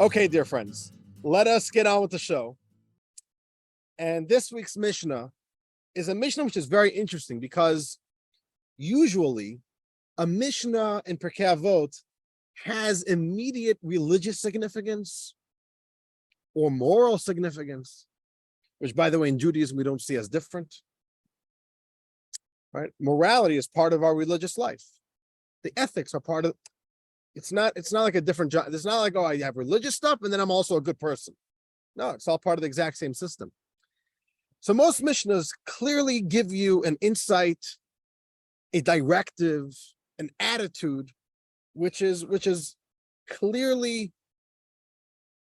Okay, dear friends, let us get on with the show. And this week's Mishnah is a Mishnah which is very interesting because usually a Mishnah in Pirkei Avot has immediate religious significance or moral significance, which, by the way, in Judaism we don't see as different. Right? Morality is part of our religious life. The ethics are part of. It's not like a different job. It's not like, oh, I have religious stuff and then I'm also a good person. No, it's all part of the exact same system. So most Mishnahs clearly give you an insight, a directive, an attitude, which is clearly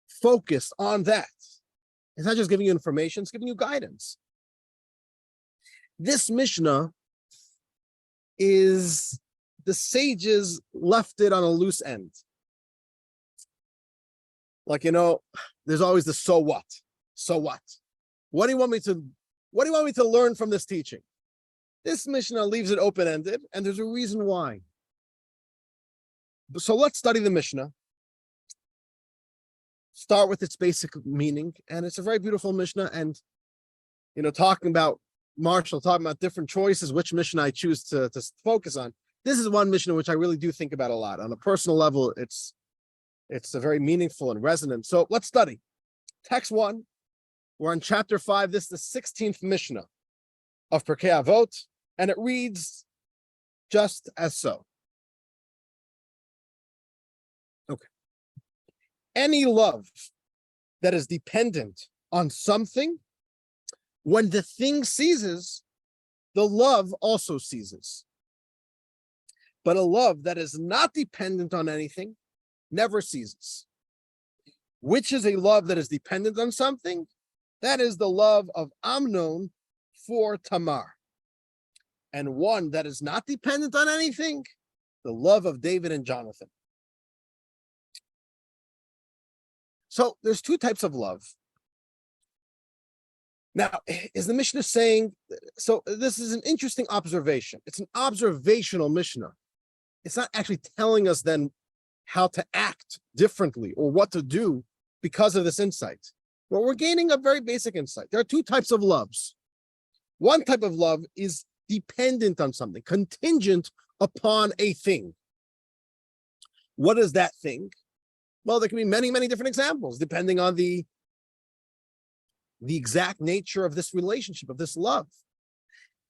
focused on that. It's not just giving you information, it's giving you guidance. This Mishnah is the sages left it on a loose end. Like, there's always the so what? So what? What do you want me to learn from this teaching? This Mishnah leaves it open-ended, and there's a reason why. So let's study the Mishnah. Start with its basic meaning, and it's a very beautiful Mishnah. And talking about different choices, which Mishnah I choose to focus on. This is one Mishnah which I really do think about a lot. On a personal level, it's a very meaningful and resonant. So let's study. Text 1, we're on chapter 5. This is the 16th Mishnah of Pirkei Avot, and it reads just as so. Okay. Any love that is dependent on something, when the thing ceases, the love also ceases. But a love that is not dependent on anything never ceases. Which is a love that is dependent on something? That is the love of Amnon for Tamar. And one that is not dependent on anything, the love of David and Jonathan. So there's two types of love. Now, is the Mishnah saying, so this is an interesting observation. It's an observational Mishnah. It's not actually telling us then how to act differently or what to do because of this insight. Well, we're gaining a very basic insight. There are two types of loves. One type of love is dependent on something, contingent upon a thing. What is that thing? Well, there can be many, many different examples, depending on the exact nature of this relationship, of this love.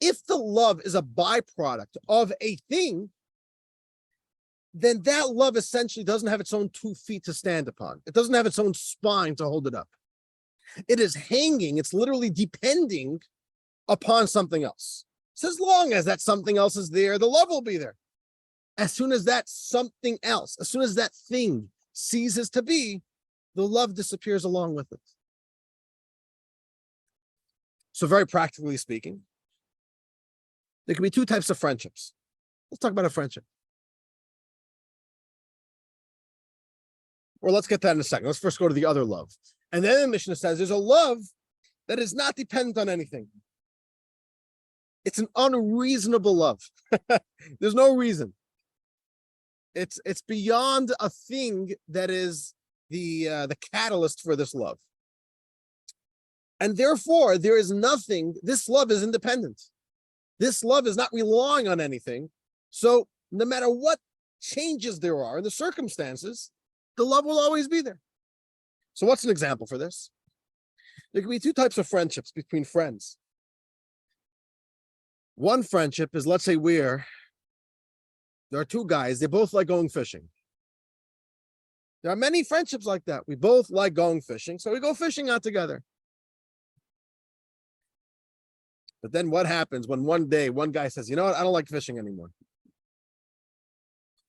If the love is a byproduct of a thing, then that love essentially doesn't have its own 2 feet to stand upon. It doesn't have its own spine to hold it up. It is hanging, it's literally depending upon something else. So as long as that something else is there, the love will be there. As soon as that something else, as soon as that thing ceases to be, the love disappears along with it. So very practically speaking, there can be two types of friendships. Let's talk about a friendship. Or let's get that in a second. Let's first go to the other love. And then the Mishnah says there's a love that is not dependent on anything. It's an unreasonable love. There's no reason. It's beyond a thing that is the catalyst for this love. And therefore, there is nothing, this love is independent. This love is not relying on anything. So no matter what changes there are in the circumstances, the love will always be there. So what's an example for this? There can be two types of friendships between friends. One friendship is, let's say there are two guys, they both like going fishing. There are many friendships like that. We both like going fishing, so we go fishing out together. But then what happens when one day one guy says, you know what, I don't like fishing anymore.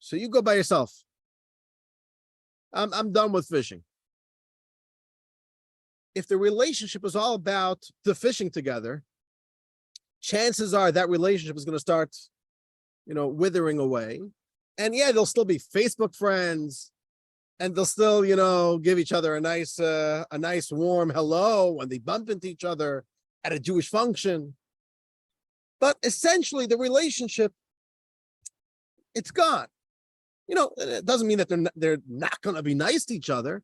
So you go by yourself. I'm done with fishing. If the relationship is all about the fishing together, chances are that relationship is going to start, withering away. And yeah, they'll still be Facebook friends, and they'll still, give each other a nice warm hello when they bump into each other at a Jewish function. But essentially, the relationship, it's gone. It doesn't mean that they're not going to be nice to each other,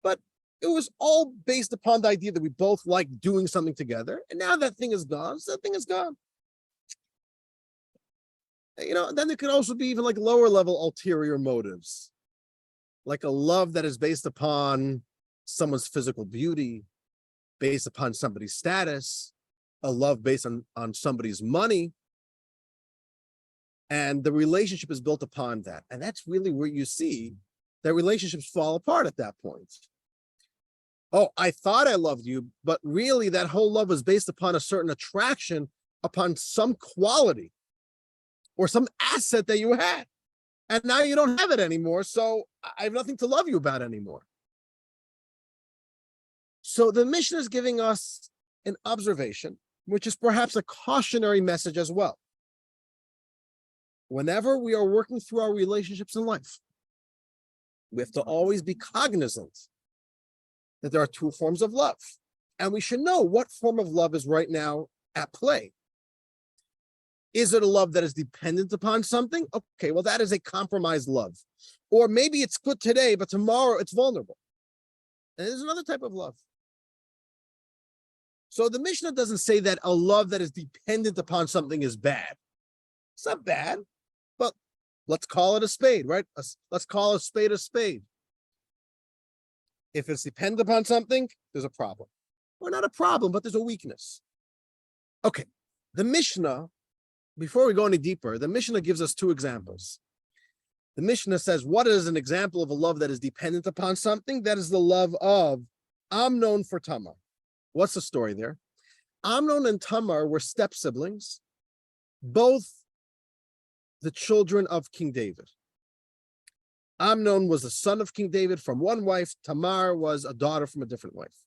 but it was all based upon the idea that we both like doing something together. And now that thing is gone, so that thing is gone. Then there could also be even like lower level ulterior motives, like a love that is based upon someone's physical beauty, based upon somebody's status, a love based on somebody's money. And the relationship is built upon that. And that's really where you see that relationships fall apart at that point. Oh, I thought I loved you, but really that whole love was based upon a certain attraction, upon some quality or some asset that you had. And now you don't have it anymore, so I have nothing to love you about anymore. So the Mishnah is giving us an observation, which is perhaps a cautionary message as well. Whenever we are working through our relationships in life, we have to always be cognizant that there are two forms of love. And we should know what form of love is right now at play. Is it a love that is dependent upon something? Okay, well, that is a compromised love. Or maybe it's good today, but tomorrow it's vulnerable. And there's another type of love. So the Mishnah doesn't say that a love that is dependent upon something is bad. It's not bad, but let's call it a spade, right? Let's call a spade a spade. If it's dependent upon something, there's a problem. Or not a problem, but there's a weakness. Okay, the Mishnah, before we go any deeper, the Mishnah gives us two examples. The Mishnah says, what is an example of a love that is dependent upon something? That is the love of Amnon for Tamar. What's the story there? Amnon and Tamar were step siblings, both the children of King David. Amnon was the son of King David from one wife. Tamar was a daughter from a different wife.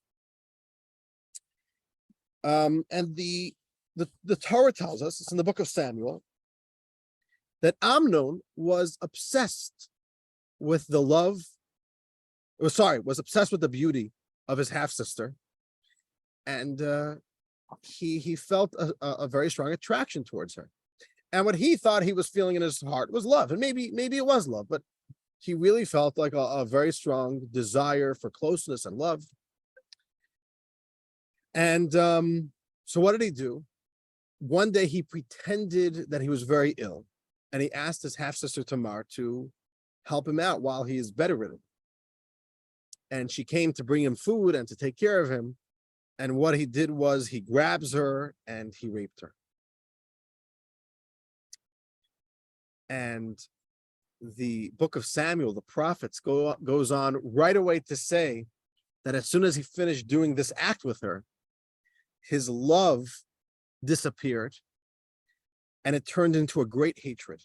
And the Torah tells us, it's in the book of Samuel, that Amnon was obsessed with the beauty of his half-sister. And he felt a very strong attraction towards her. And what he thought he was feeling in his heart was love. And maybe it was love, but he really felt like a very strong desire for closeness and love. And so what did he do? One day he pretended that he was very ill, and he asked his half-sister Tamar to help him out while he is bedridden. And she came to bring him food and to take care of him. And what he did was he grabs her and he raped her. And the book of Samuel, the prophets, goes on right away to say that as soon as he finished doing this act with her, his love disappeared and it turned into a great hatred.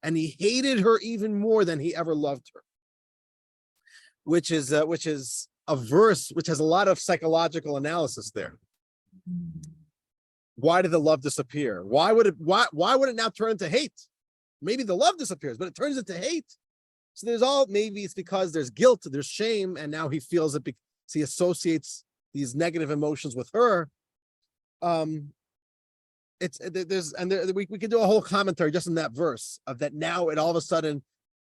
And he hated her even more than he ever loved her, which is a verse which has a lot of psychological analysis there. Why did the love disappear? Why would it now turn into hate? Maybe the love disappears, but it turns into hate. So maybe it's because there's guilt, there's shame, and now he feels it because he associates these negative emotions with her. We could do a whole commentary just in that verse of that. Now it all of a sudden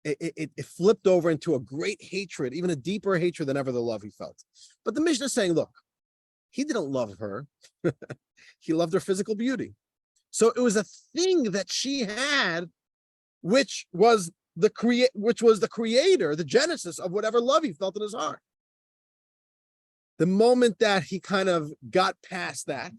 it flipped over into a great hatred, even a deeper hatred than ever the love he felt. But the Mishnah is saying, look, he didn't love her. He loved her physical beauty. So it was a thing that she had, which was the creator, the genesis of whatever love he felt in his heart. The moment that he kind of got past that,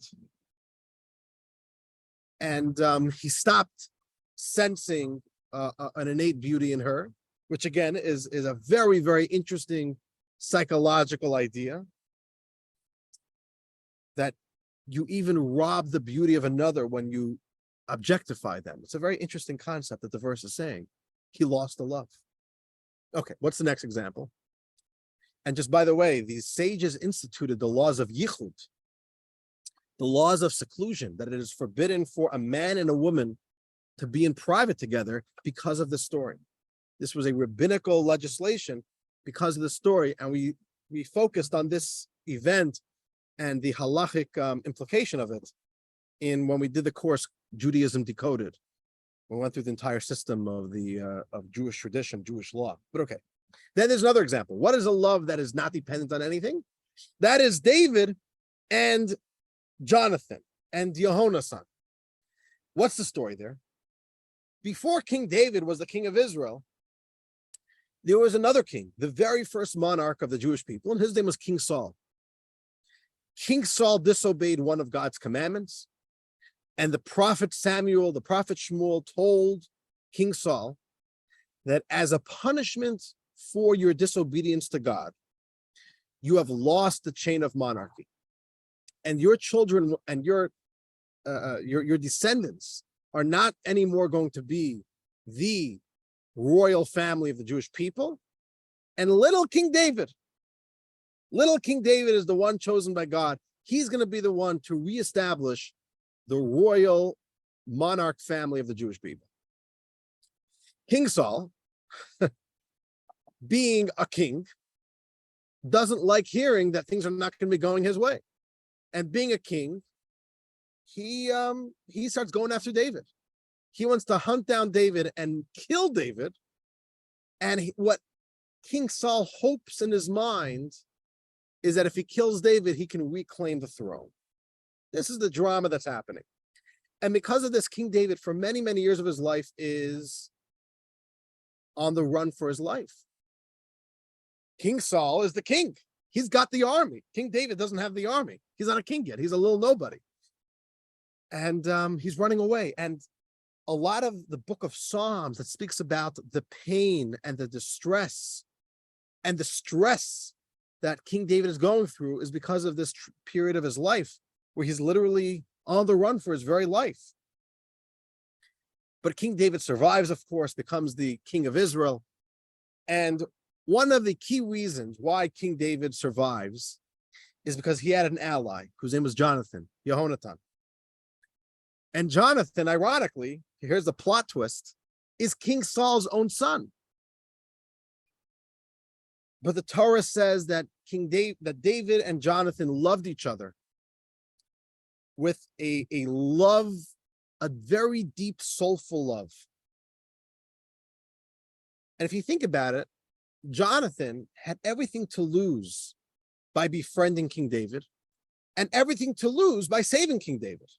and he stopped sensing an innate beauty in her, which again is a very, very interesting psychological idea, that you even rob the beauty of another when you objectify them. It's a very interesting concept that the verse is saying. He lost the love. Okay, what's the next example? And just by the way, these sages instituted the laws of yichud, the laws of seclusion, that it is forbidden for a man and a woman to be in private together because of the story. This was a rabbinical legislation because of the story, and we focused on this event and the halachic implication of it when we did the course Judaism Decoded. We went through the entire system of Jewish tradition, Jewish law. But okay, Then there's another example. What is a love that is not dependent on anything? That is David and Jonathan and Yehonasan. What's the story there? Before King David was the king of Israel, there was another king, the very first monarch of the Jewish people, and his name was King Saul. King Saul disobeyed one of God's commandments, and the prophet Samuel, the prophet Shmuel told King Saul that as a punishment for your disobedience to God, you have lost the chain of monarchy, and your children and your descendants are not anymore going to be the royal family of the Jewish people. And little King David is the one chosen by God. He's going to be the one to reestablish the royal monarch family of the Jewish people. King Saul, being a king, doesn't like hearing that things are not going to be going his way. And being a king, he starts going after David. He wants to hunt down David and kill David. And what King Saul hopes in his mind is that if he kills David, he can reclaim the throne. This is the drama that's happening. And because of this, King David, for many, many years of his life, is on the run for his life. King Saul is the king. He's got the army. King David doesn't have the army. He's not a king yet. He's a little nobody. And he's running away. And a lot of the book of Psalms that speaks about the pain and the distress and the stress that King David is going through is because of this period of his life where he's literally on the run for his very life. But King David survives, of course, becomes the king of Israel. And one of the key reasons why King David survives is because he had an ally whose name was Jonathan, Yehonatan. And Jonathan, ironically, here's the plot twist, is King Saul's own son. But the Torah says that David and Jonathan loved each other with a love, a very deep, soulful love. And if you think about it, Jonathan had everything to lose by befriending King David and everything to lose by saving King David.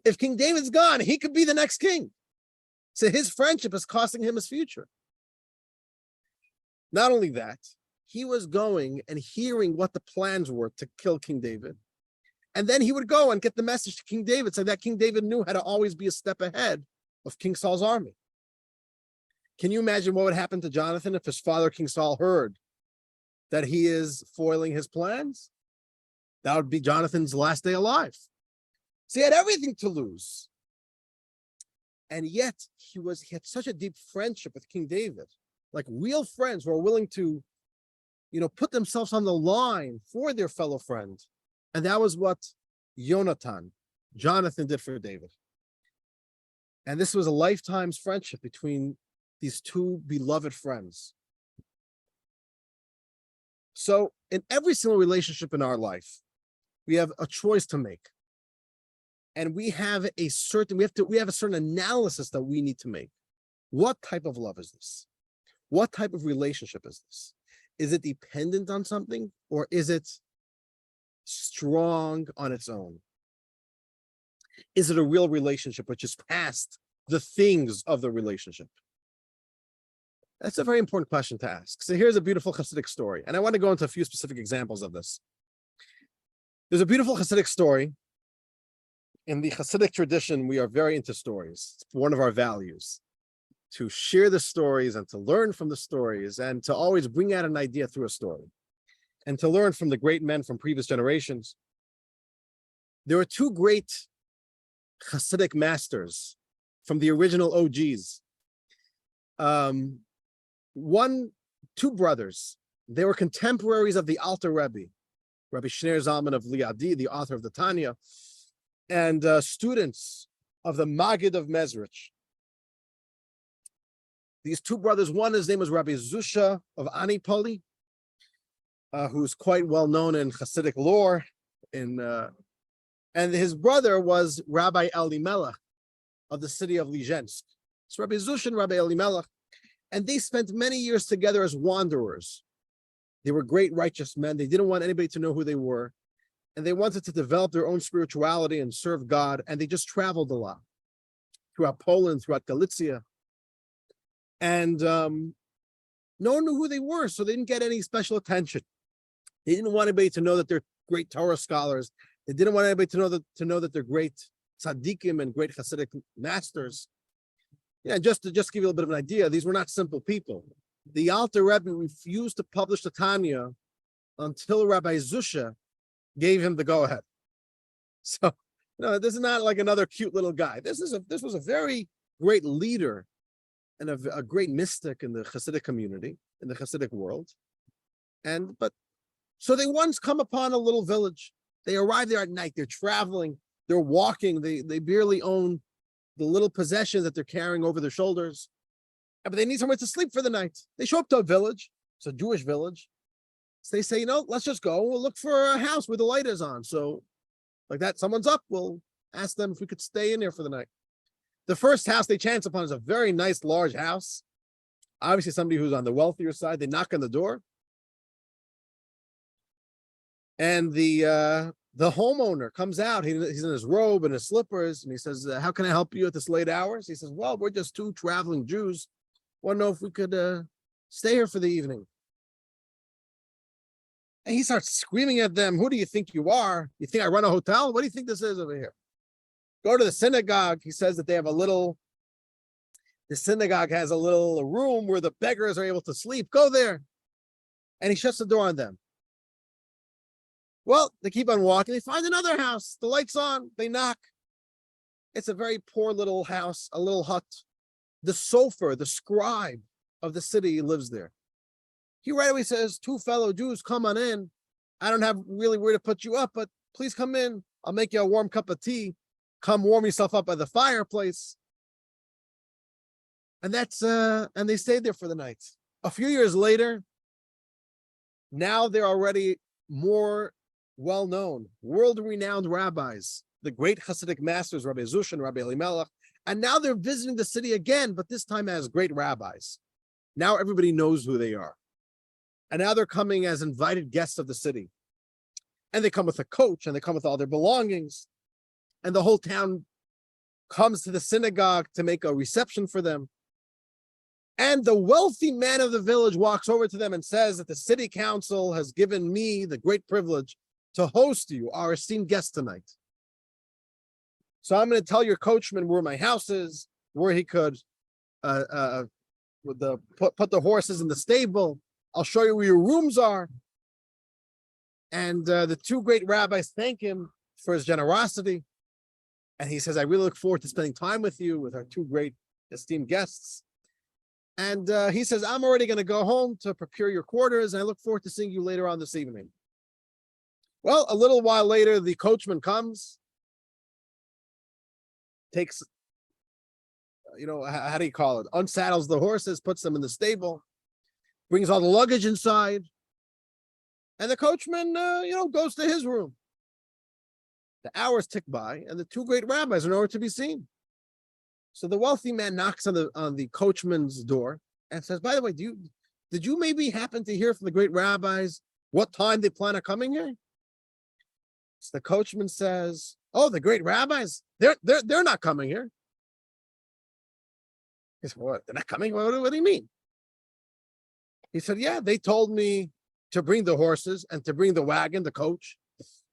If King David's gone, he could be the next king. So his friendship is costing him his future. Not only that, he was going and hearing what the plans were to kill King David. And then he would go and get the message to King David so that King David knew how to always be a step ahead of King Saul's army. Can you imagine what would happen to Jonathan if his father, King Saul, heard that he is foiling his plans? That would be Jonathan's last day alive. So he had everything to lose. And yet he had such a deep friendship with King David, like real friends who are willing to, put themselves on the line for their fellow friend. And that was what Jonathan did for David. And this was a lifetime's friendship between these two beloved friends. So in every single relationship in our life, we have a choice to make. And we have a certain analysis that we need to make. What type of love is this? What type of relationship is this? Is it dependent on something, or is it strong on its own? Is it a real relationship which is past the things of the relationship? That's a very important question to ask. So here's a beautiful Hasidic story, and I want to go into a few specific examples of this. There's a beautiful Hasidic story. In the Hasidic tradition, we are very into stories. It's one of our values, to share the stories and to learn from the stories and to always bring out an idea through a story and to learn from the great men from previous generations. There were two great Hasidic masters from the original OGs. Two brothers. They were contemporaries of the Alter Rebbe, Rabbi Shneir Zalman of Liadi, the author of the Tanya, and students of the Maggid of Mezrich. These two brothers, his name was Rabbi Zusha of Anipoli, who's quite well known in Hasidic lore, and his brother was Rabbi Elimelech of the city of Lizhensk. So Rabbi Zusha and Rabbi Elimelech, And they spent many years together as wanderers. They were great righteous men. They didn't want anybody to know who they were. And they wanted to develop their own spirituality and serve God. And they just traveled a lot throughout Poland, throughout Galicia. And no one knew who they were, so they didn't get any special attention. They didn't want anybody to know that they're great Torah scholars. They didn't want anybody to know that they're great tzaddikim and great Hasidic masters. Yeah, just to give you a little bit of an idea, these were not simple people. The Alter Rebbe refused to publish the Tanya until Rabbi Zusha gave him the go-ahead. So, this is not like another cute little guy. This was a very great leader and a great mystic in the Hasidic community, in the Hasidic world. So they once come upon a little village. They arrive there at night. They're traveling. They're walking. They barely own the little possessions that they're carrying over their shoulders. But they need somewhere to sleep for the night. They show up to a village. It's a Jewish village. So they say, let's just go. We'll look for a house where the light is on. So like that, someone's up. We'll ask them if we could stay in there for the night. The first house they chance upon is a very nice, large house. Obviously, somebody who's on the wealthier side. They knock on the door. And the homeowner comes out. He's in his robe and his slippers, and he says, how can I help you at this late hours? He says, well, we're just two traveling Jews. Want to know if we could stay here for the evening. And he starts screaming at them, who do you think you are? You think I run a hotel? What do you think this is over here? Go to the synagogue. He says that they have the synagogue has a little room where the beggars are able to sleep. Go there. And he shuts the door on them. Well, they keep on walking. They find another house. The light's on. They knock. It's a very poor little house, a little hut. The sofer, the scribe of the city, lives there. He right away says, two fellow Jews, come on in. I don't have really where to put you up, but please come in. I'll make you a warm cup of tea. Come warm yourself up by the fireplace. And and they stayed there for the night. A few years later, now they're already more well-known, world-renowned rabbis, the great Hasidic masters, Rabbi Zusha and Rabbi Elimelech, and now they're visiting the city again, but this time as great rabbis. Now everybody knows who they are. And now they're coming as invited guests of the city. And they come with a coach, and they come with all their belongings, and the whole town comes to the synagogue to make a reception for them. And the wealthy man of the village walks over to them and says that the city council has given me the great privilege to host you, our esteemed guest tonight. So I'm going to tell your coachman where my house is, where he could put the horses in the stable. I'll show you where your rooms are. And the two great rabbis thank him for his generosity. And he says, I really look forward to spending time with you, with our two great esteemed guests. And he says, I'm already going to go home to prepare your quarters, and I look forward to seeing you later on this evening. Well, a little while later, the coachman comes, takes, how do you call it? Unsaddles the horses, puts them in the stable, brings all the luggage inside, and the coachman, goes to his room. The hours tick by, and the two great rabbis are nowhere to be seen. So the wealthy man knocks on the coachman's door and says, by the way, did you maybe happen to hear from the great rabbis what time they plan on coming here? So the coachman says, oh, the great rabbis, they're not coming here. He said, what? They're not coming? What do you mean? He said, yeah, they told me to bring the horses and to bring the wagon, the coach,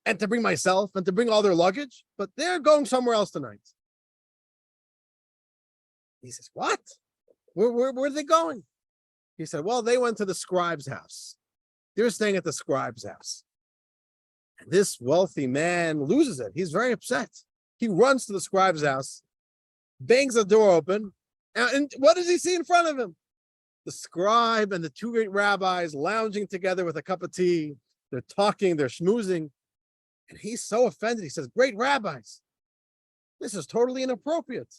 and to bring myself and to bring all their luggage, but they're going somewhere else tonight. He says, what? Where are they going? He said, well, they went to the scribe's house. They're staying at the scribe's house. And this wealthy man loses it. He's very upset. He runs to the scribe's house, bangs the door open, and what does he see in front of him? The scribe and the two great rabbis lounging together with a cup of tea. They're talking, they're schmoozing. And he's so offended. He says, great rabbis, this is totally inappropriate.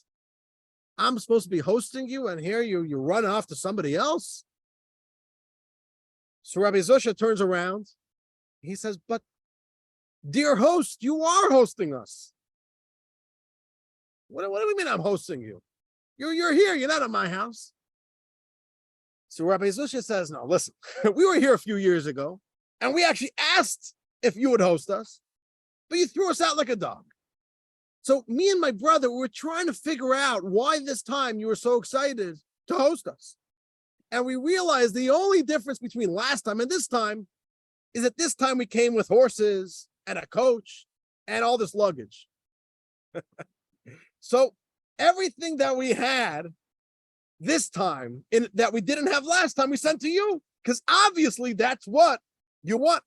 I'm supposed to be hosting you, and here you run off to somebody else? So Rabbi Zusha turns around. He says, but dear host, you are hosting us. What do we mean I'm hosting you? You're here. You're not at my house. So Rabbi Zusha says, no, listen, we were here a few years ago, and we actually asked if you would host us, but you threw us out like a dog. So me and my brother were trying to figure out why this time you were so excited to host us. And we realized the only difference between last time and this time is that this time we came with horses and a coach and all this luggage. So everything that we had this time that we didn't have last time, we sent to you, because obviously that's what you want.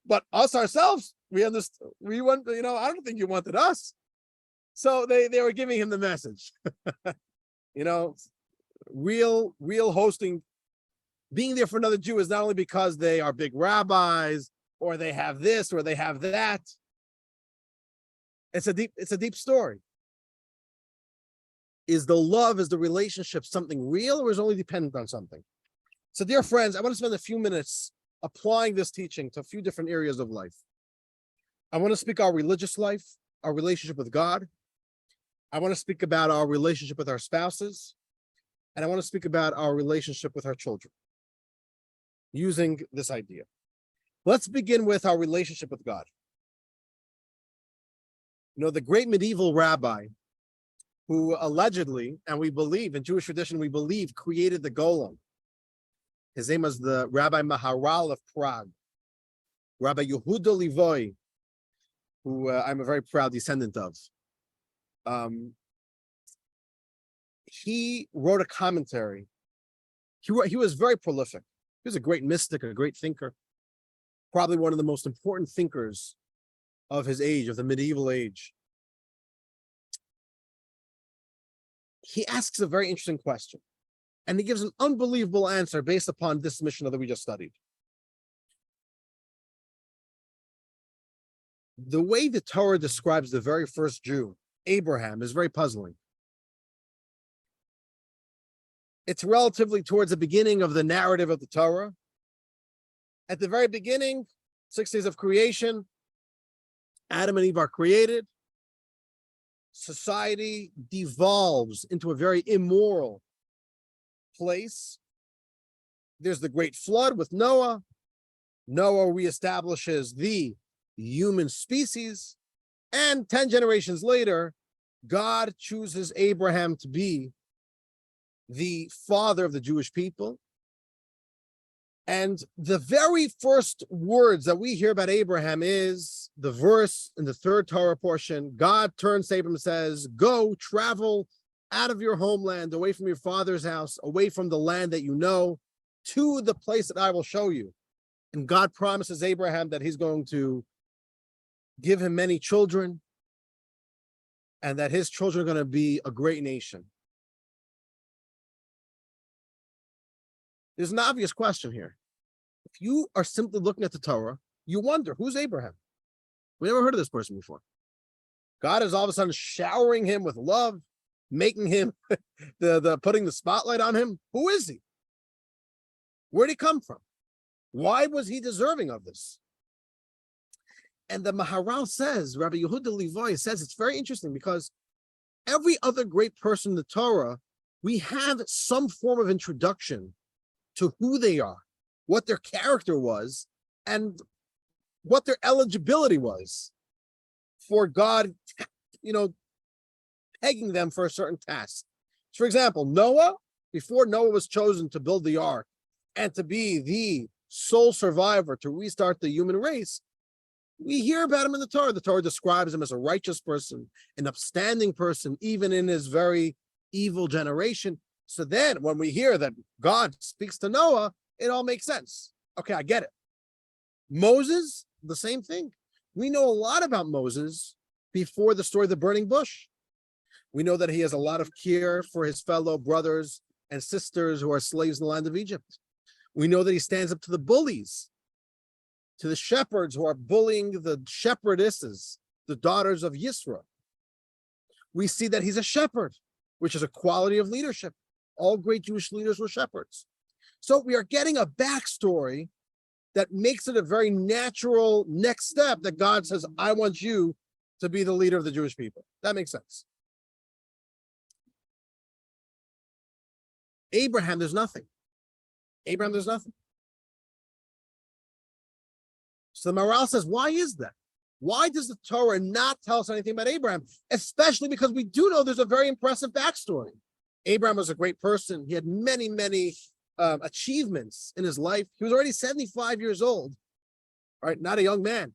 But us ourselves, we understood. We want, I don't think you wanted us. So they were giving him the message. Real hosting, being there for another Jew is not only because they are big rabbis or they have this or they have that. It's a deep story. Is the relationship something real, or is it only dependent on something? So, dear friends, I want to spend a few minutes applying this teaching to a few different areas of life. I want to speak our religious life, our relationship with God. I want to speak about our relationship with our spouses. And I want to speak about our relationship with our children, using this idea. Let's begin with our relationship with God. The great medieval rabbi who allegedly, and we believe, in Jewish tradition, we believe, created the golem. His name was the Rabbi Maharal of Prague, Rabbi Yehuda Levoy, who I'm a very proud descendant of. He wrote a commentary. He was very prolific. He was a great mystic, a great thinker, probably one of the most important thinkers of his age, of the medieval age. He asks a very interesting question, and he gives an unbelievable answer based upon this Mishnah that we just studied. The way the Torah describes the very first Jew, Abraham, is very puzzling. It's relatively towards the beginning of the narrative of the Torah. At the very beginning, 6 days of creation, Adam and Eve are created. Society devolves into a very immoral place. There's the great flood with Noah. Noah reestablishes the human species. And 10 generations later, God chooses Abraham to be the father of the Jewish people. And the very first words that we hear about Abraham is the verse in the third Torah portion. God turns to Abraham and says, go, travel out of your homeland, away from your father's house, away from the land that you know, to the place that I will show you. And God promises Abraham that he's going to give him many children and that his children are going to be a great nation. There's an obvious question here. If you are simply looking at the Torah, you wonder, who's Abraham? We never heard of this person before. God is all of a sudden showering him with love, making him putting the spotlight on him. Who is he? Where'd he come from? Why was he deserving of this? And the Maharal says, Rabbi Yehuda Levoy says, it's very interesting because every other great person in the Torah, we have some form of introduction to who they are, what their character was, and what their eligibility was for God, pegging them for a certain task. For example, Noah, before Noah was chosen to build the ark and to be the sole survivor to restart the human race, we hear about him in the Torah. The Torah describes him as a righteous person, an upstanding person, even in his very evil generation. So then when we hear that God speaks to Noah, it all makes sense. Okay, I get it. Moses, the same thing. We know a lot about Moses before the story of the burning bush. We know that he has a lot of care for his fellow brothers and sisters who are slaves in the land of Egypt. We know that he stands up to the bullies, to the shepherds who are bullying the shepherdesses, the daughters of Yisra. We see that he's a shepherd, which is a quality of leadership. All great Jewish leaders were shepherds. So we are getting a backstory that makes it a very natural next step that God says, I want you to be the leader of the Jewish people. That makes sense. Abraham, there's nothing. Abraham, there's nothing. So the Maharal says, why is that? Why does the Torah not tell us anything about Abraham? Especially because we do know there's a very impressive backstory. Abraham was a great person. He had many, many achievements in his life. He was already 75 years old, right? Not a young man.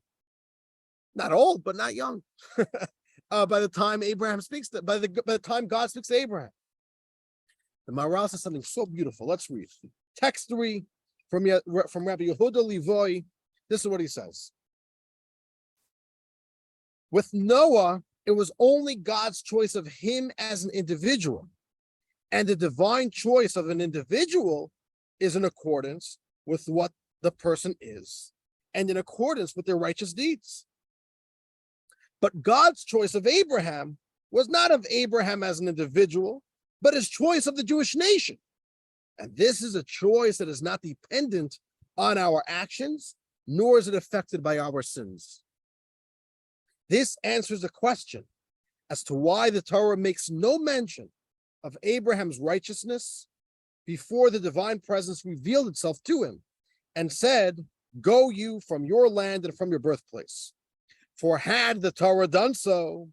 Not old, but not young. By the time Abraham speaks, by the time God speaks to Abraham. The Maharal says something so beautiful. Let's read. Text 3 from Rabbi Yehuda Levoy. This is what he says. With Noah, it was only God's choice of him as an individual. And the divine choice of an individual is in accordance with what the person is and in accordance with their righteous deeds. But God's choice of Abraham was not of Abraham as an individual, but his choice of the Jewish nation. And this is a choice that is not dependent on our actions, nor is it affected by our sins. This answers the question as to why the Torah makes no mention of Abraham's righteousness before the divine presence revealed itself to him and said, "Go you from your land and from your birthplace." For had the Torah done so,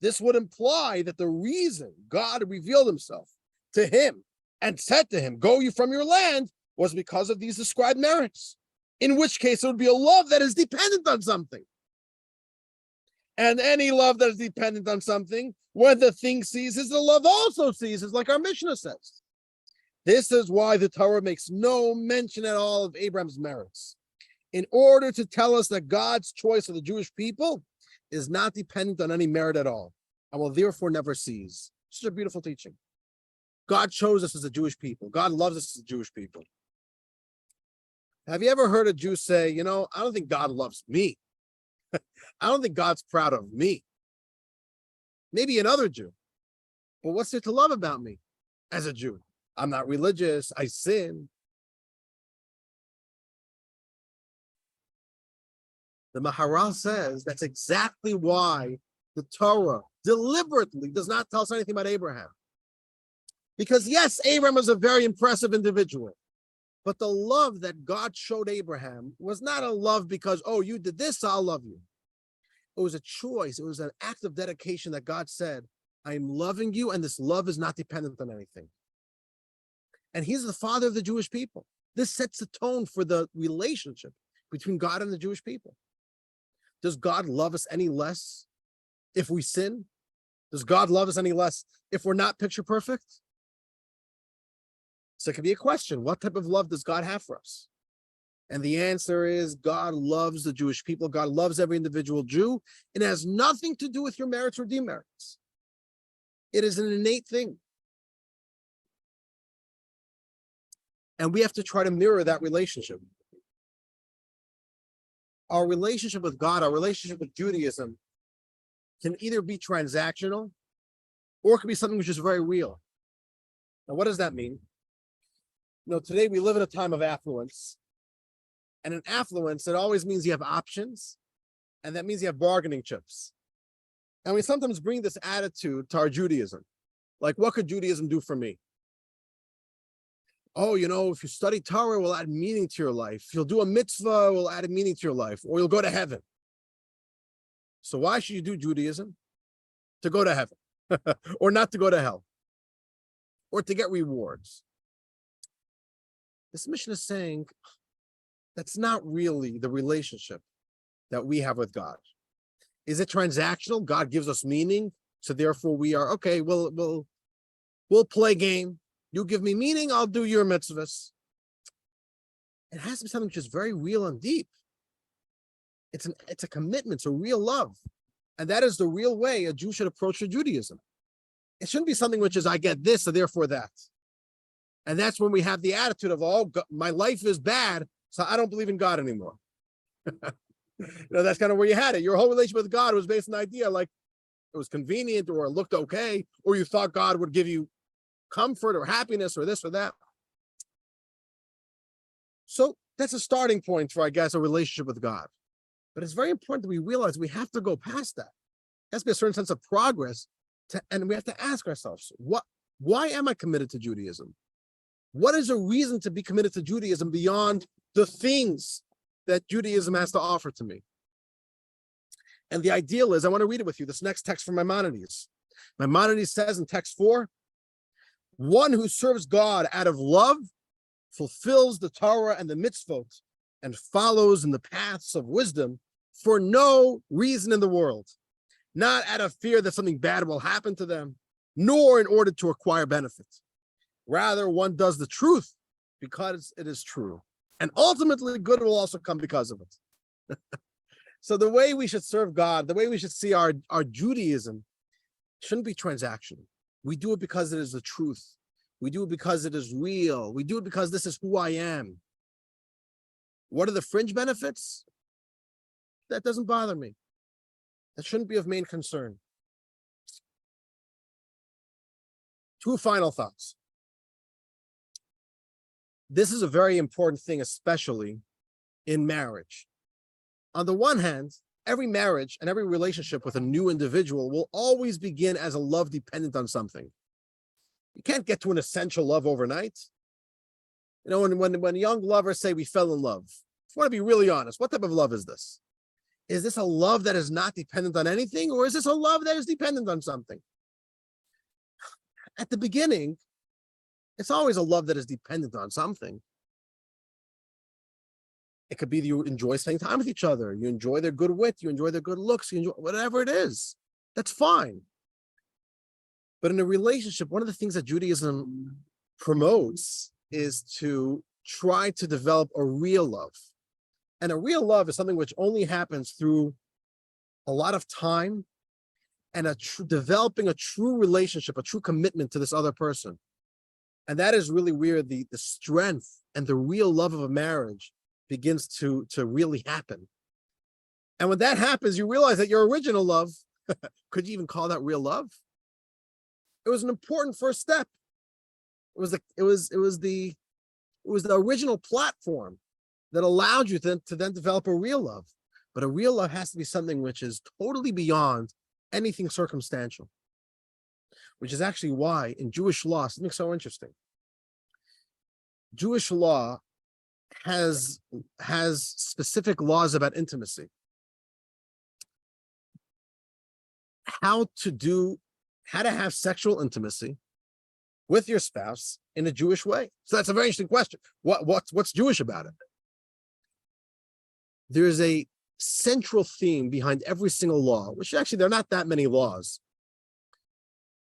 this would imply that the reason God revealed himself to him and said to him, "Go you from your land," was because of these described merits, in which case it would be a love that is dependent on something. And any love that is dependent on something, when the thing ceases, the love also ceases, like our Mishnah says. This is why the Torah makes no mention at all of Abraham's merits, in order to tell us that God's choice of the Jewish people is not dependent on any merit at all, and will therefore never cease. Such a beautiful teaching. God chose us as a Jewish people. God loves us as a Jewish people. Have you ever heard a Jew say, I don't think God loves me. I don't think God's proud of me. Maybe another Jew. But what's there to love about me as a Jew? I'm not religious. I sin. The Maharal says that's exactly why the Torah deliberately does not tell us anything about Abraham. Because yes, Abraham was a very impressive individual. But the love that God showed Abraham was not a love because, you did this, so I'll love you. It was a choice. It was an act of dedication that God said, I'm loving you, and this love is not dependent on anything. And he's the father of the Jewish people. This sets the tone for the relationship between God and the Jewish people. Does God love us any less if we sin? Does God love us any less if we're not picture perfect? So it could be a question. What type of love does God have for us? And the answer is God loves the Jewish people. God loves every individual Jew. It has nothing to do with your merits or demerits. It is an innate thing. And we have to try to mirror that relationship. Our relationship with God, our relationship with Judaism can either be transactional or it can be something which is very real. Now, what does that mean? Today we live in a time of affluence. And in affluence, it always means you have options. And that means you have bargaining chips. And we sometimes bring this attitude to our Judaism. Like, what could Judaism do for me? If you study Torah, it will add meaning to your life. If you'll do a mitzvah, it will add a meaning to your life, or you'll go to heaven. So why should you do Judaism? To go to heaven, or not to go to hell, or to get rewards. This mission is saying that's not really the relationship that we have with God. Is it transactional? God gives us meaning, so therefore we are, okay, we'll play game. You give me meaning, I'll do your mitzvahs. It has to be something which is very real and deep. It's a commitment, it's a real love. And that is the real way a Jew should approach their Judaism. It shouldn't be something which is, I get this, so therefore that. And that's when we have the attitude of, God, my life is bad, so I don't believe in God anymore. That's kind of where you had it. Your whole relationship with God was based on the idea like it was convenient or it looked okay, or you thought God would give you comfort or happiness or this or that. So that's a starting point for, I guess, a relationship with God. But it's very important that we realize we have to go past that. There has to be a certain sense of progress, and we have to ask ourselves, why am I committed to Judaism? What is a reason to be committed to Judaism beyond the things that Judaism has to offer to me? And the ideal is, I want to read it with you, this next text from Maimonides. Maimonides says in text 4, one who serves God out of love fulfills the Torah and the mitzvot and follows in the paths of wisdom for no reason in the world, not out of fear that something bad will happen to them, nor in order to acquire benefit. Rather, one does the truth because it is true. And ultimately, good will also come because of it. So the way we should serve God, the way we should see our Judaism shouldn't be transactional. We do it because it is the truth. We do it because it is real. We do it because this is who I am. What are the fringe benefits? That doesn't bother me. That shouldn't be of main concern. Two final thoughts. This is a very important thing, especially in marriage. On the one hand, every marriage and every relationship with a new individual will always begin as a love dependent on something. You can't get to an essential love overnight. You know, when young lovers say we fell in love, I want to be really honest. What type of love is this? Is this a love that is not dependent on anything, or is this a love that is dependent on something? At the beginning, it's always a love that is dependent on something. It could be that you enjoy spending time with each other. You enjoy their good wit. You enjoy their good looks. You enjoy whatever it is. That's fine. But in a relationship, one of the things that Judaism promotes is to try to develop a real love. And a real love is something which only happens through a lot of time and developing a true relationship, a true commitment to this other person. And that is really where the strength and the real love of a marriage begins to really happen. And when that happens, you realize that your original love, could you even call that real love? It was an important first step. It was the original platform that allowed you to then develop a real love. But a real love has to be something which is totally beyond anything circumstantial, which is actually why in Jewish law, something so interesting. Jewish law has specific laws about intimacy. How to have sexual intimacy with your spouse in a Jewish way. So that's a very interesting question. What's Jewish about it? There is a central theme behind every single law, which actually there are not that many laws.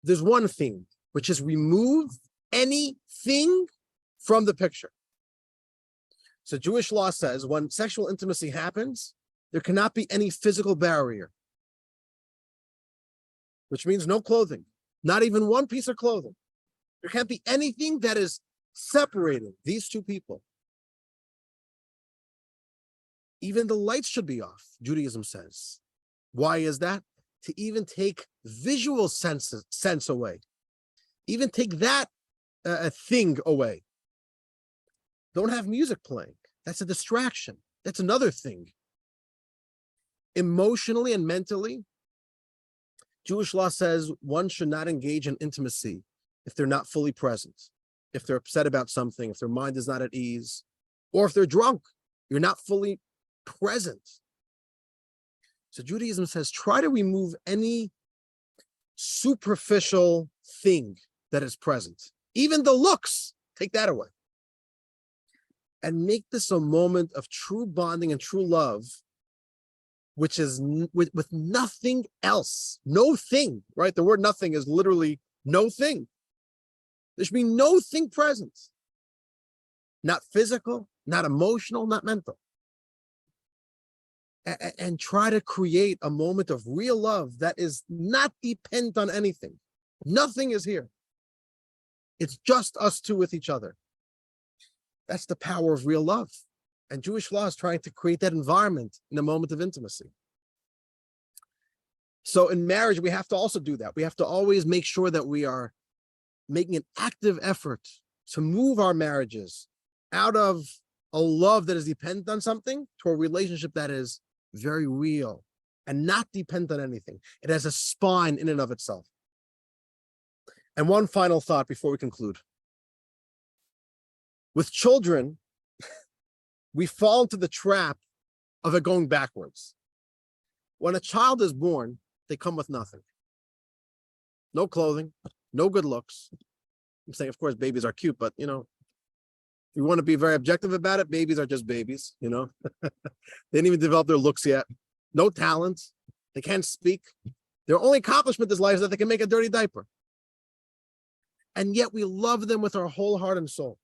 There's one theme, which is remove anything from the picture. So Jewish law says when sexual intimacy happens, there cannot be any physical barrier, which means no clothing, not even one piece of clothing. There can't be anything that is separating these two people. Even the lights should be off, Judaism says. Why is that? To even take visual sense away. Even take that thing away. Don't have music playing. That's a distraction. That's another thing. Emotionally and mentally, Jewish law says one should not engage in intimacy if they're not fully present, if they're upset about something, if their mind is not at ease, or if they're drunk. You're not fully present. So Judaism says try to remove any superficial thing that is present. Even the looks, take that away. And make this a moment of true bonding and true love, which is with nothing else, no thing, right? The word nothing is literally no thing. There should be no thing present. Not physical, not emotional, not mental. And try to create a moment of real love that is not dependent on anything. Nothing is here. It's just us two with each other. That's the power of real love. And Jewish law is trying to create that environment in a moment of intimacy. So in marriage, we have to also do that. We have to always make sure that we are making an active effort to move our marriages out of a love that is dependent on something to a relationship that is very real and not dependent on anything. It has a spine in and of itself. And one final thought before we conclude. With children, we fall into the trap of it going backwards. When a child is born, they come with nothing. No clothing, no good looks. I'm saying, of course, babies are cute, but, if you want to be very objective about it, babies are just babies, They didn't even develop their looks yet. No talent. They can't speak. Their only accomplishment in this life is that they can make a dirty diaper. And yet we love them with our whole heart and soul.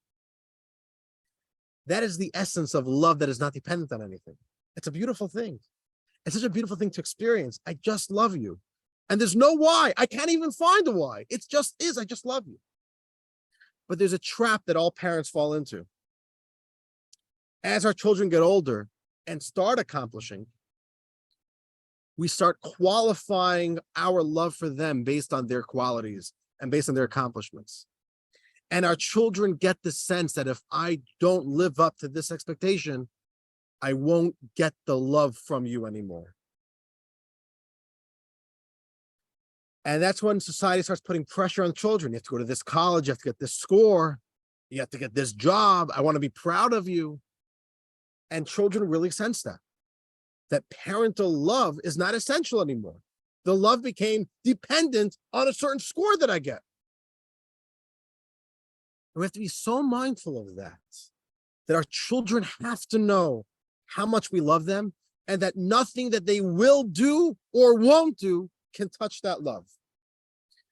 That is the essence of love that is not dependent on anything. It's a beautiful thing. It's such a beautiful thing to experience. I just love you. And there's no why. I can't even find a why. It just is. I just love you. But there's a trap that all parents fall into. As our children get older and start accomplishing, we start qualifying our love for them based on their qualities and based on their accomplishments. And our children get the sense that if I don't live up to this expectation, I won't get the love from you anymore. And that's when society starts putting pressure on children. You have to go to this college, you have to get this score, you have to get this job, I want to be proud of you. And children really sense that parental love is not essential anymore. The love became dependent on a certain score that I get. And we have to be so mindful of that our children have to know how much we love them and that nothing that they will do or won't do can touch that love.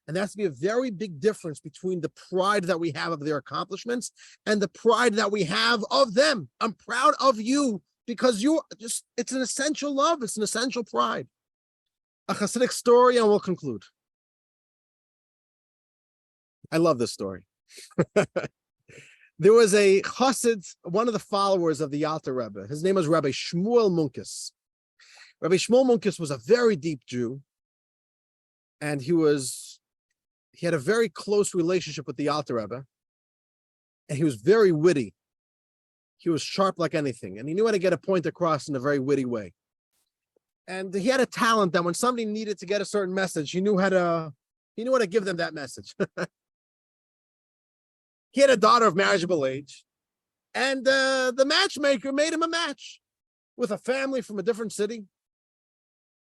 And that's to be a very big difference between the pride that we have of their accomplishments and the pride that we have of them. I'm proud of you because it's an essential love. It's an essential pride. A Hasidic story, and we'll conclude. I love this story. There was a Chassid, one of the followers of the Alter Rebbe. His name was Rabbi Shmuel Munkes. Rabbi Shmuel Munkes was a very deep Jew, and he had a very close relationship with the Alter Rebbe, and he was very witty. He was sharp like anything, and he knew how to get a point across in a very witty way. And he had a talent that when somebody needed to get a certain message, he knew how to give them that message. He had a daughter of marriageable age, and the matchmaker made him a match with a family from a different city,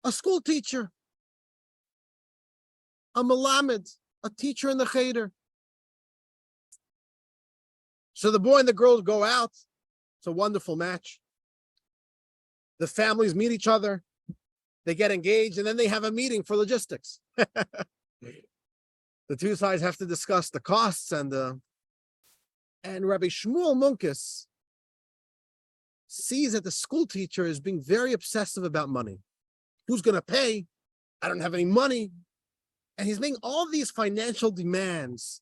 a school teacher, a melamed, a teacher in the cheder. So the boy and the girls go out. It's a wonderful match. The families meet each other. They get engaged, and then they have a meeting for logistics. The two sides have to discuss the costs and Rabbi Shmuel Munkes sees that the school teacher is being very obsessive about money. Who's going to pay? I don't have any money. And he's making all these financial demands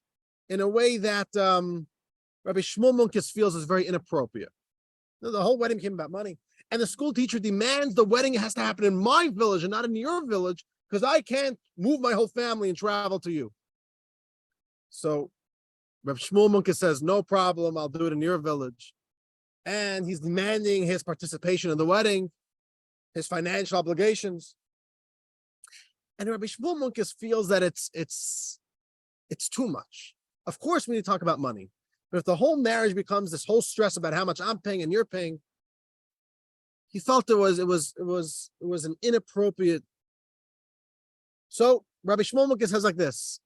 in a way that Rabbi Shmuel Munkes feels is very inappropriate. The whole wedding became about money. And the school teacher demands the wedding has to happen in my village and not in your village because I can't move my whole family and travel to you. So Rabbi Shmuel Munkes says, no problem, I'll do it in your village. And he's demanding his participation in the wedding, his financial obligations. And Rabbi Shmuel Munkes feels that it's too much. Of course, we need to talk about money. But if the whole marriage becomes this whole stress about how much I'm paying and you're paying, he felt it was an inappropriate. So Rabbi Shmuel Munkes says like this: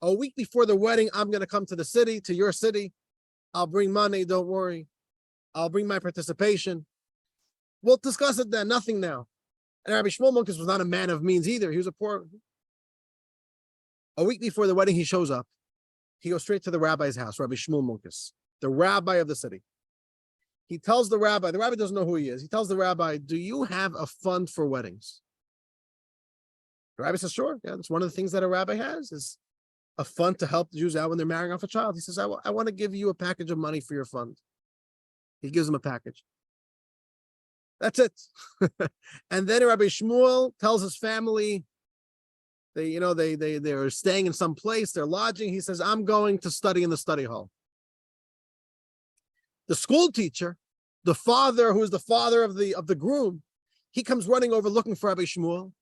a week before the wedding, I'm going to come to the city, to your city. I'll bring money, don't worry. I'll bring my participation. We'll discuss it then, nothing now. And Rabbi Shmuel Munkes was not a man of means either. He was a poor. A week before the wedding, he shows up. He goes straight to the rabbi's house, Rabbi Shmuel Munkes, the rabbi of the city. He tells the rabbi doesn't know who he is. He tells the rabbi, do you have a fund for weddings? The rabbi says, sure. Yeah, that's one of the things that a rabbi has is a fund to help the Jews out when they're marrying off a child. He says, I want to give you a package of money for your fund. He gives him a package. That's it. And then Rabbi Shmuel tells his family, they're staying in some place, they're lodging. He says, I'm going to study in the study hall. The school teacher, the father, who is the father of the groom, he comes running over looking for Rabbi Shmuel.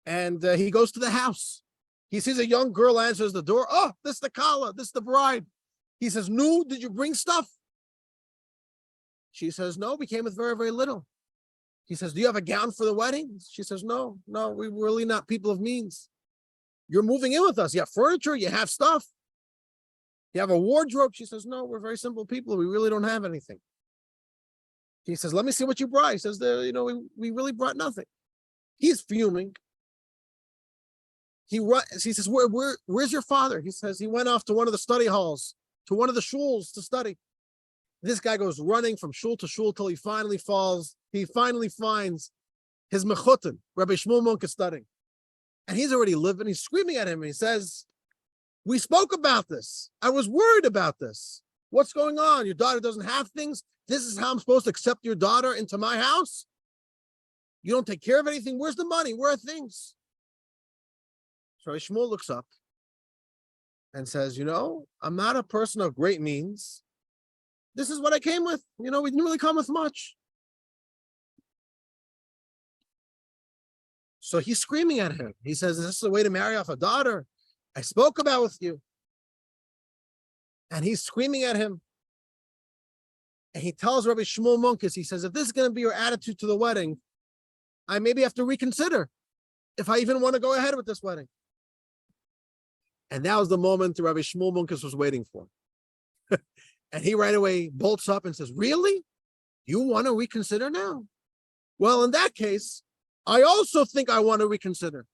And he goes to the house. He sees a young girl answers the door. Oh, this is the kala, this is the bride. He says, "No, did you bring stuff?" She says, "No, we came with very, very little." He says, "Do you have a gown for the wedding?" She says, No, we're really not people of means. You're moving in with us. You have furniture, you have stuff. You have a wardrobe. She says, "No, we're very simple people. We really don't have anything." He says, "Let me see what you brought." He says, we really brought nothing." He's fuming. He says, where's your father? He says, he went off to one of the study halls, to one of the shuls to study. This guy goes running from shul to shul till he finally falls. He finally finds his mechutin, Rabbi Shmuel Munk is studying. And he's already living. He's screaming at him. He says, "We spoke about this. I was worried about this. What's going on? Your daughter doesn't have things. This is how I'm supposed to accept your daughter into my house? You don't take care of anything. Where's the money? Where are things?" So Shmuel looks up and says, "I'm not a person of great means. This is what I came with. We didn't really come with much." So he's screaming at him. He says, "Is this the way to marry off a daughter I spoke about with you?" And he's screaming at him. And he tells Rabbi Shmuel Munkus, he says, "If this is going to be your attitude to the wedding, I maybe have to reconsider if I even want to go ahead with this wedding." And that was the moment that Rabbi Shmuel Munkus was waiting for. And he right away bolts up and says, "Really? You want to reconsider now? Well, in that case, I also think I want to reconsider.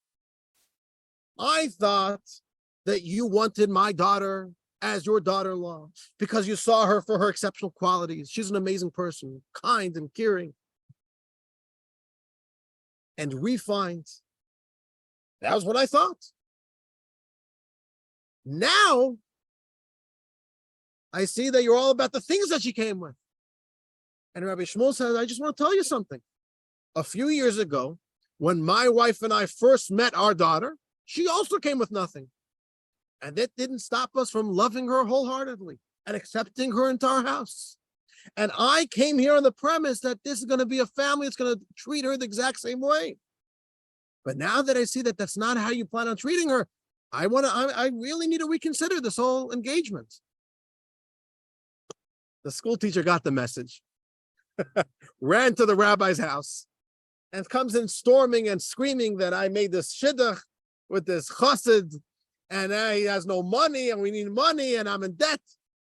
I thought that you wanted my daughter as your daughter-in-law because you saw her for her exceptional qualities. She's an amazing person, kind and caring and refined. That was what I thought. Now, I see that you're all about the things that she came with." And Rabbi Shmuel says, "I just want to tell you something. A few years ago, when my wife and I first met our daughter, she also came with nothing. And that didn't stop us from loving her wholeheartedly and accepting her into our house. And I came here on the premise that this is going to be a family that's going to treat her the exact same way. But now that I see that that's not how you plan on treating her, I really need to reconsider this whole engagement." The school teacher got the message, ran to the rabbi's house, and comes in storming and screaming that I made this shidduch with this chassid, and he has no money, and we need money, and I'm in debt.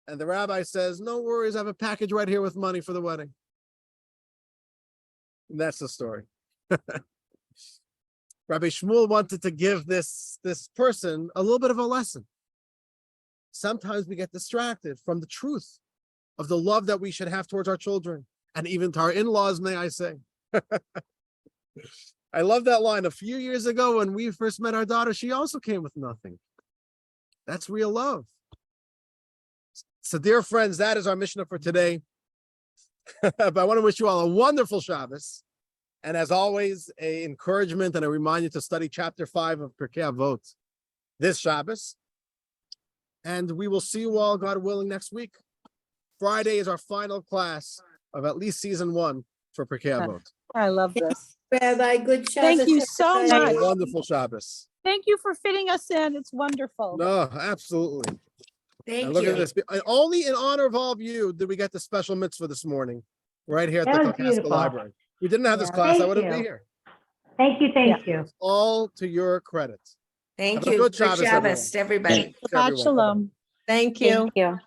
And the rabbi says, "No worries, I have a package right here with money for the wedding." And that's the story. Rabbi Shmuel wanted to give this person a little bit of a lesson. Sometimes we get distracted from the truth of the love that we should have towards our children, and even to our in-laws, may I say. I love that line. A few years ago, when we first met our daughter, she also came with nothing. That's real love. So, dear friends, that is our Mishnah for today. But I want to wish you all a wonderful Shabbos. And as always, an encouragement and a reminder to study chapter 5 of Pirkei Avos this Shabbos. And we will see you all, God willing, next week. Friday is our final class of at least season 1 for Pirkei Avos. I love this. Rabbi, good Shabbos. Thank you so everybody. much. Wonderful Shabbos. Thank you for fitting us in. It's wonderful. No, absolutely. Thank And look you. at this. And only in honor of all of you did we get the special mitzvah this morning, right here at That the was Kalkaska beautiful. Library. If we didn't have this Yeah. class, I Thank wouldn't be you. here. Thank you, thank you. All to your credit. Thank Have a you. good Good Shabbos, Shabbos, everybody. Everyone. Shabbat shalom. Thank you. Thank you.